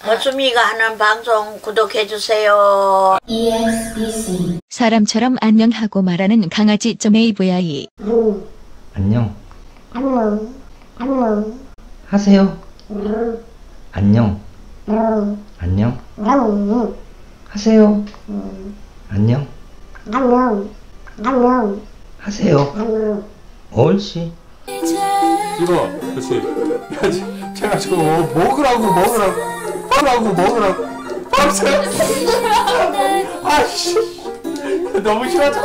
거수미가 하는 방송 구독해주세요. 사람처럼 안녕하고 말하는 강아지 AVI. 안녕. 하세요. 안녕. 안녕. 하세요. 안녕. 하세요. 옳지. 이거 그렇지. 야, 제가 저거 먹으라고 박세요. 아씨 너무 싫어져.